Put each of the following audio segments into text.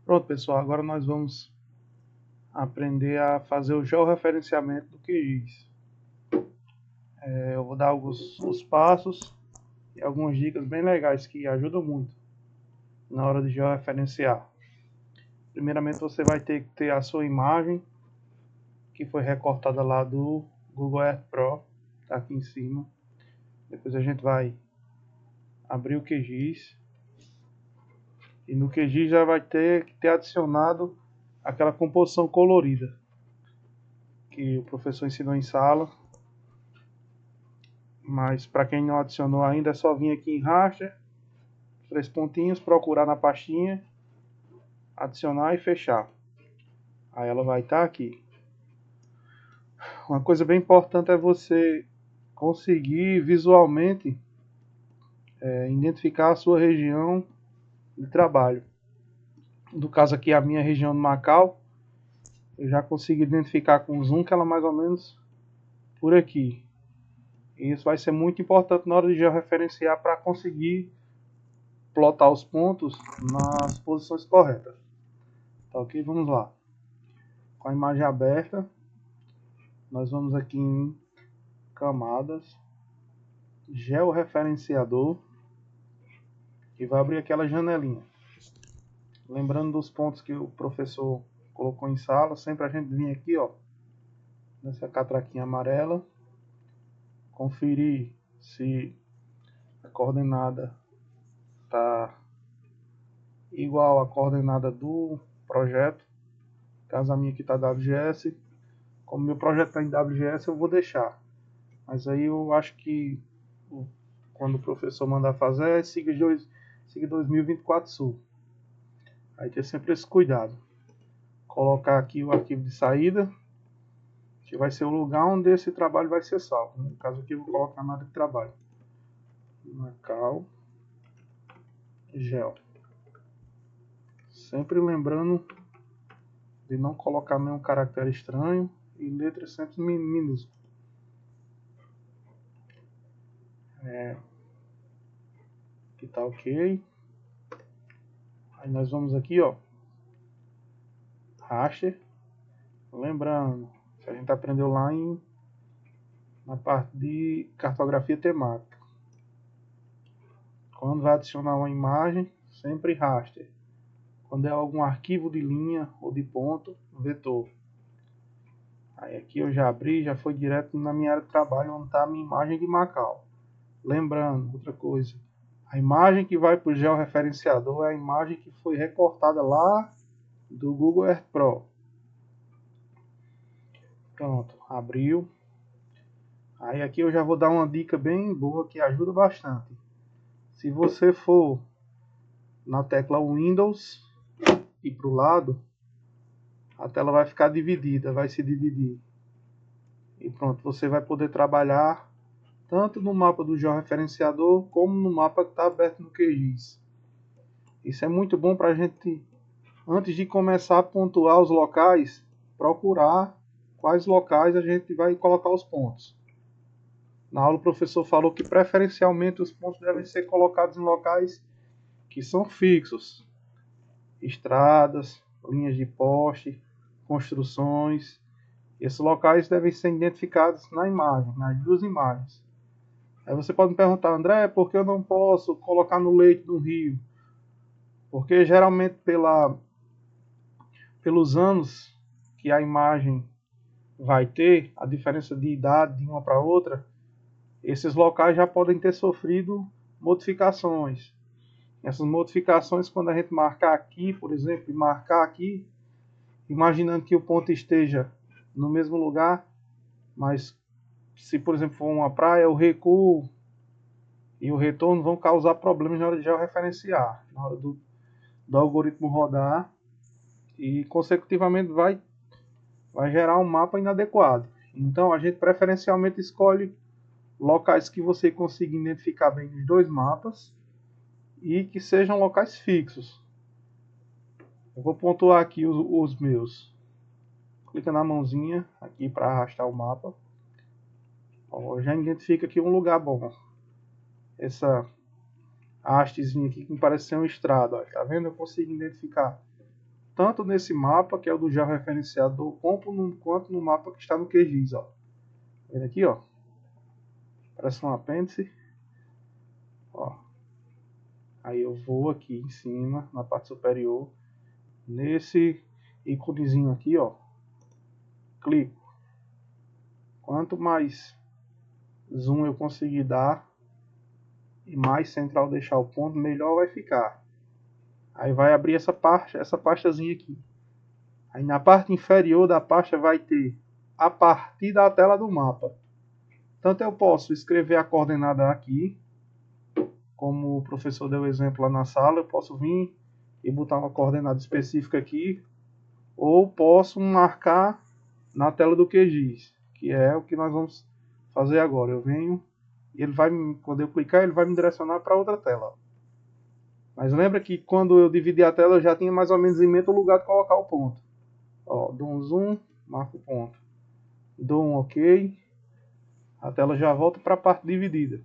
Pronto, pessoal, agora nós vamos aprender a fazer o georreferenciamento do QGIS. Eu vou dar os passos e algumas dicas bem legais que ajudam muito na hora de georreferenciar. Primeiramente você vai ter que ter a sua imagem, que foi recortada lá do Google Earth Pro, tá aqui em cima. Depois a gente vai abrir o QGIS. E no QGIS já vai ter que ter adicionado aquela composição colorida que o professor ensinou em sala. Mas para quem não adicionou ainda, é só vir aqui em raster, 3 pontinhos, procurar na pastinha, adicionar e fechar. Aí ela vai estar aqui. Uma coisa bem importante é você conseguir visualmente identificar a sua região de trabalho. No caso aqui, a minha região de Macau, eu já consigo identificar com o zoom que ela é mais ou menos por aqui. E isso vai ser muito importante na hora de georreferenciar para conseguir plotar os pontos nas posições corretas. Tá ok? Vamos lá. Com a imagem aberta, nós vamos aqui em camadas, georreferenciador, e vai abrir aquela janelinha. Lembrando dos pontos que o professor colocou em sala, sempre a gente vem aqui, ó, nessa catraquinha amarela, conferir se a coordenada está igual à coordenada do projeto. Caso a minha aqui está WGS, como meu projeto está em WGS, eu vou deixar. Mas aí eu acho que quando o professor mandar fazer, é SIG 2024 Sul. Aí tem sempre esse cuidado. Colocar aqui o arquivo de saída, que vai ser o lugar onde esse trabalho vai ser salvo. No caso aqui eu vou colocar na área de trabalho. Macau Geo. Sempre lembrando de não colocar nenhum caractere estranho e letras sempre minúsculas. Aqui tá ok. Aí nós vamos aqui, ó, raster. Lembrando que a gente aprendeu lá na parte de cartografia temática. Quando vai adicionar uma imagem, sempre raster. Quando é algum arquivo de linha ou de ponto, vetor. Aí aqui eu já abri, já foi direto na minha área de trabalho, onde está a minha imagem de Macau. Lembrando, outra coisa, a imagem que vai para o georreferenciador é a imagem que foi recortada lá do Google Earth Pro. Pronto, abriu. Aí aqui eu já vou dar uma dica bem boa que ajuda bastante. Se você for na tecla Windows e para o lado, a tela vai ficar dividida, vai se dividir. E pronto, você vai poder trabalhar tanto no mapa do georreferenciador como no mapa que está aberto no QGIS. Isso é muito bom para a gente, antes de começar a pontuar os locais, procurar quais locais a gente vai colocar os pontos. Na aula o professor falou que preferencialmente os pontos devem ser colocados em locais que são fixos. Estradas, linhas de poste, construções. Esses locais devem ser identificados na imagem, nas duas imagens. Aí você pode me perguntar, André, por que eu não posso colocar no leito do rio? Porque geralmente pelos anos que a imagem vai ter, a diferença de idade de uma para outra, esses locais já podem ter sofrido modificações. Essas modificações, quando a gente marcar aqui, por exemplo, e marcar aqui, imaginando que o ponto esteja no mesmo lugar, mas se, por exemplo, for uma praia, o recuo e o retorno vão causar problemas na hora de georreferenciar, na hora do algoritmo rodar, e consecutivamente vai gerar um mapa inadequado. Então a gente preferencialmente escolhe locais que você consiga identificar bem nos dois mapas e que sejam locais fixos. Eu vou pontuar aqui os meus. Clica na mãozinha aqui para arrastar o mapa. Ó, já identifica aqui um lugar bom. Essa hastezinha aqui que me parece ser uma estrada. Ó, tá vendo? Eu consigo identificar tanto nesse mapa, que é o do georreferenciador, quanto no mapa que está no QGIS, ó. Vendo aqui, ó. Parece um apêndice. Ó. Aí eu vou aqui em cima, na parte superior, nesse íconezinho aqui, ó. Clico. Quanto mais zoom eu conseguir dar e mais central deixar o ponto, melhor vai ficar. Aí vai abrir essa pastazinha aqui. Aí na parte inferior da pasta vai ter a partir da tela do mapa. Tanto eu posso escrever a coordenada aqui, como o professor deu exemplo lá na sala, eu posso vir e botar uma coordenada específica aqui, ou posso marcar na tela do QGIS, que é o que nós vamos fazer agora. Eu venho e ele vai, quando eu clicar, ele vai me direcionar para outra tela. Mas lembra que quando eu dividi a tela, eu já tinha mais ou menos em mente o lugar de colocar o ponto. Ó, dou um zoom, marco o ponto. Dou um OK, a tela já volta para a parte dividida.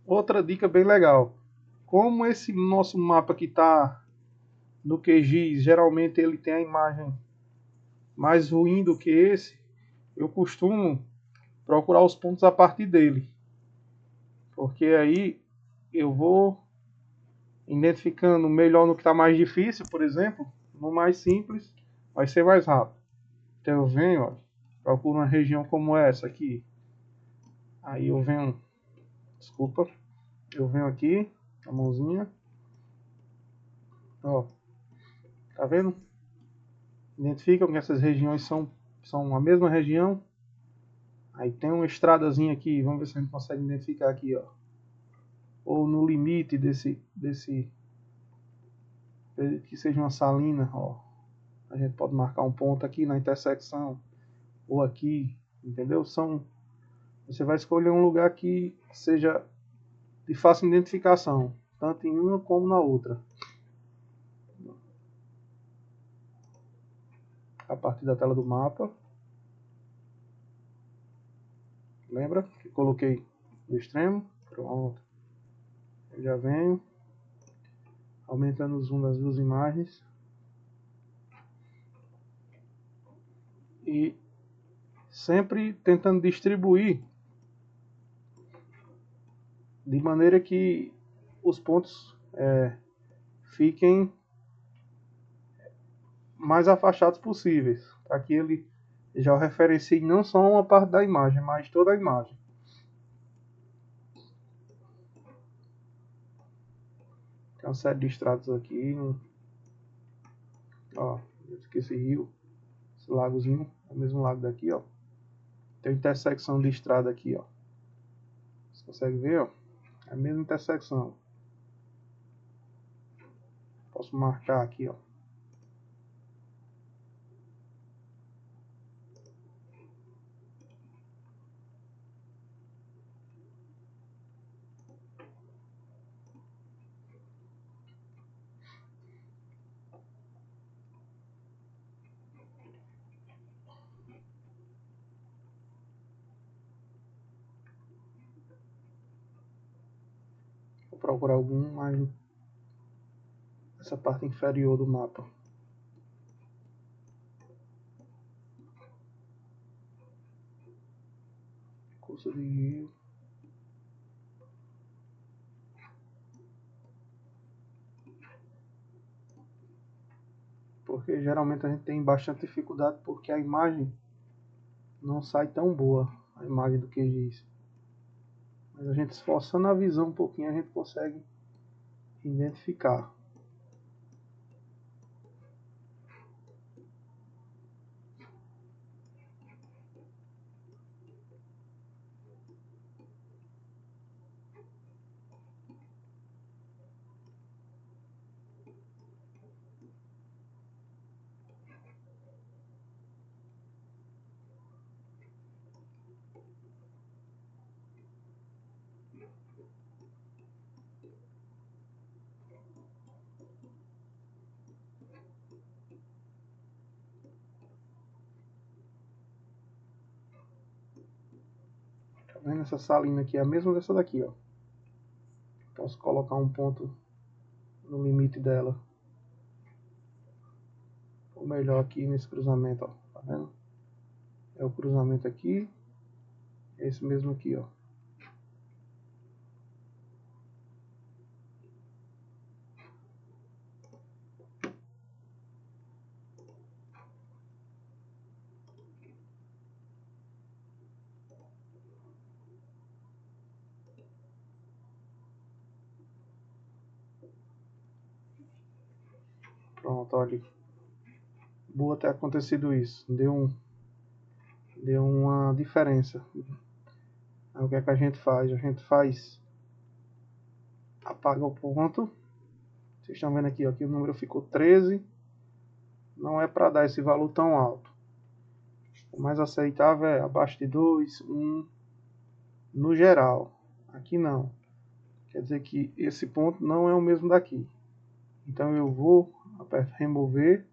Outra dica bem legal. Como esse nosso mapa que está no QGIS, geralmente ele tem a imagem mais ruim do que esse, eu costumo procurar os pontos a partir dele. Porque aí eu vou identificando melhor no que está mais difícil, por exemplo, no mais simples, vai ser mais rápido. Então eu venho, ó, procuro uma região como essa aqui. Aí eu venho, desculpa, eu venho aqui, a mãozinha, ó, tá vendo? Identificam que essas regiões são a mesma região. Aí tem uma estradazinha aqui, vamos ver se a gente consegue identificar aqui, ó. Ou no limite desse que seja uma salina, ó. A gente pode marcar um ponto aqui na intersecção, ou aqui, entendeu? Você vai escolher um lugar que seja de fácil identificação, tanto em uma como na outra. A partir da tela do mapa. Lembra que coloquei no extremo? Pronto. Eu já venho aumentando o zoom das duas imagens. E sempre tentando distribuir de maneira que os pontos fiquem mais afastados possíveis, para que ele já referencie não só uma parte da imagem, mas toda a imagem. Tem uma série de estratos aqui, ó, esse rio, esse lagozinho, é o mesmo lago daqui, ó. Tem intersecção de estrada aqui, ó. Você consegue ver, ó? É a mesma intersecção. Posso marcar aqui, ó. Vou procurar algum mais essa parte inferior do mapa. Curso de rio. Porque geralmente a gente tem bastante dificuldade porque a imagem não sai tão boa, a imagem do QGIS. Mas a gente esforçando a visão um pouquinho, a gente consegue identificar. Tá vendo essa salina aqui? É a mesma dessa daqui, ó. Posso colocar um ponto no limite dela. melhor aqui nesse cruzamento, ó. Tá vendo? É o cruzamento aqui. Esse mesmo aqui, ó. Pronto, olha. Boa ter acontecido isso. Deu uma diferença. Aí o que é que a gente faz? A gente apaga o ponto. Vocês estão vendo aqui, ó, que o número ficou 13. Não é para dar esse valor tão alto. O mais aceitável é abaixo de 2, 1, no geral. Aqui não. Quer dizer que esse ponto não é o mesmo daqui. Então eu vou, aperto remover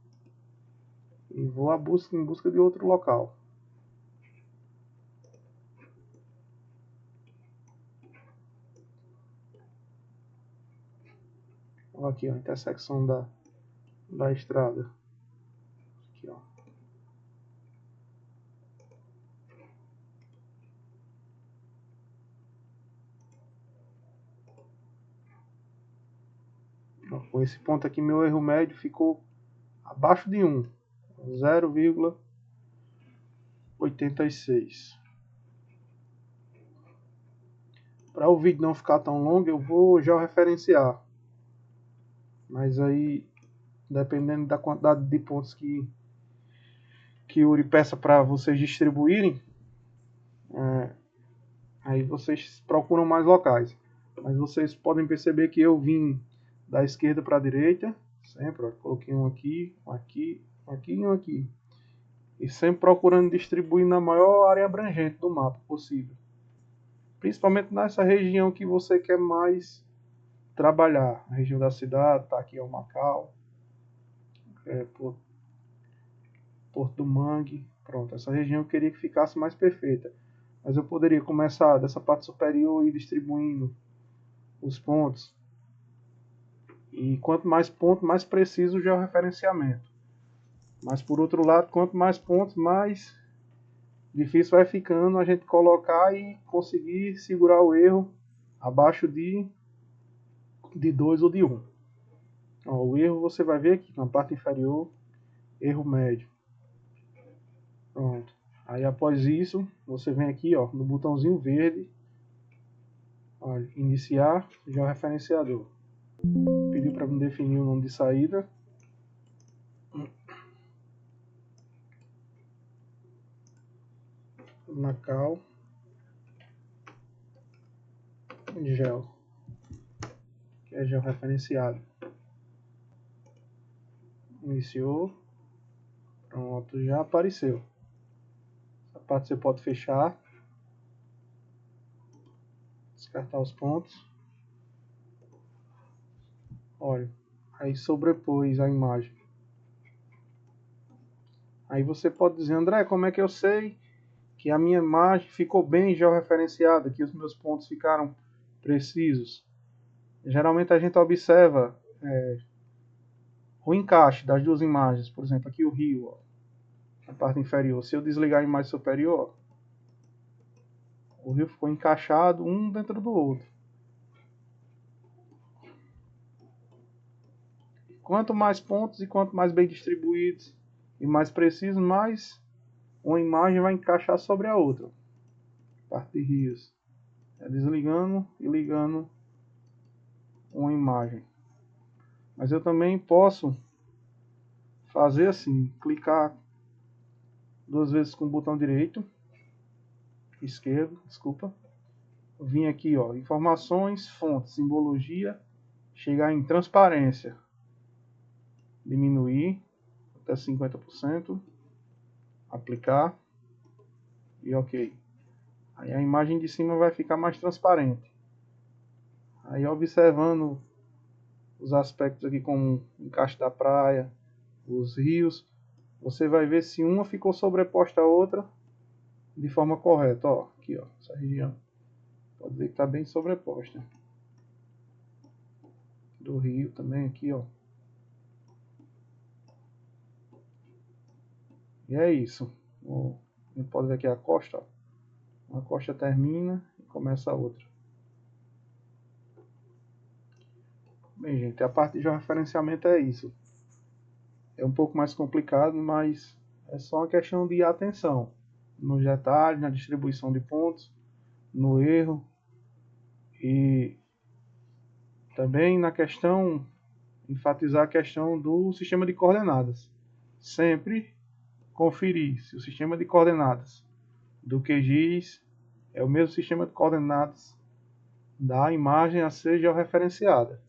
e vou em busca de outro local. Olha aqui, ó, a intersecção da estrada. Aqui, ó. Com esse ponto aqui, meu erro médio ficou abaixo de 1, 0,86. Para o vídeo não ficar tão longo, eu vou georreferenciar. Mas aí, dependendo da quantidade de pontos que o Yuri peça para vocês distribuírem, aí vocês procuram mais locais. Mas vocês podem perceber que eu vim da esquerda para a direita, sempre, ó, coloquei um aqui, um aqui, um aqui e um aqui. E sempre procurando distribuir na maior área abrangente do mapa possível. Principalmente nessa região que você quer mais trabalhar. A região da cidade, tá aqui é o Macau, Porto do Mangue. Pronto, essa região eu queria que ficasse mais perfeita. Mas eu poderia começar dessa parte superior e ir distribuindo os pontos. E quanto mais pontos, mais preciso o georreferenciamento. Mas por outro lado, quanto mais pontos, mais difícil vai ficando a gente colocar e conseguir segurar o erro abaixo de 2 ou de 1. Ó, o erro você vai ver aqui na parte inferior, erro médio. Pronto. Aí após isso, você vem aqui, ó, no botãozinho verde, olha, iniciar georreferenciador. Pediu para me definir o nome de saída. Macau Gel, que é georreferenciado. Iniciou. Pronto, já apareceu. Essa parte você pode fechar. Descartar os pontos. Olha, aí sobrepôs a imagem. Aí você pode dizer, André, como é que eu sei que a minha imagem ficou bem georreferenciada, que os meus pontos ficaram precisos? Geralmente a gente observa o encaixe das duas imagens. Por exemplo, aqui o rio, ó, na parte inferior. Se eu desligar a imagem superior, ó, o rio ficou encaixado um dentro do outro. Quanto mais pontos e quanto mais bem distribuídos e mais precisos, mais uma imagem vai encaixar sobre a outra. Parte de rios. Desligando e ligando uma imagem. Mas eu também posso fazer assim, clicar 2 vezes com o botão direito, esquerdo, desculpa. Vim aqui, ó, informações, fonte, simbologia, chegar em transparência, diminuir até 50%, aplicar e ok. Aí a imagem de cima vai ficar mais transparente. Aí observando os aspectos aqui como o encaixe da praia, os rios, você vai ver se uma ficou sobreposta à outra de forma correta. Ó, aqui, ó, essa região. Pode ver que está bem sobreposta. Do rio também aqui, ó. E é isso. A gente pode ver aqui a costa, ó. Uma costa termina e começa a outra. Bem, gente, a parte de georreferenciamento é isso. É um pouco mais complicado, mas é só uma questão de atenção nos detalhes, na distribuição de pontos, no erro e também na questão, enfatizar a questão do sistema de coordenadas. Sempre conferir se o sistema de coordenadas do QGIS é o mesmo sistema de coordenadas da imagem a ser georreferenciada.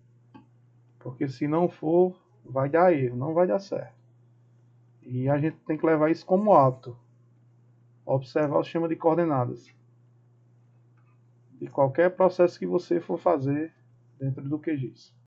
Porque se não for, vai dar erro, não vai dar certo. E a gente tem que levar isso como hábito. Observar o sistema de coordenadas de qualquer processo que você for fazer dentro do QGIS.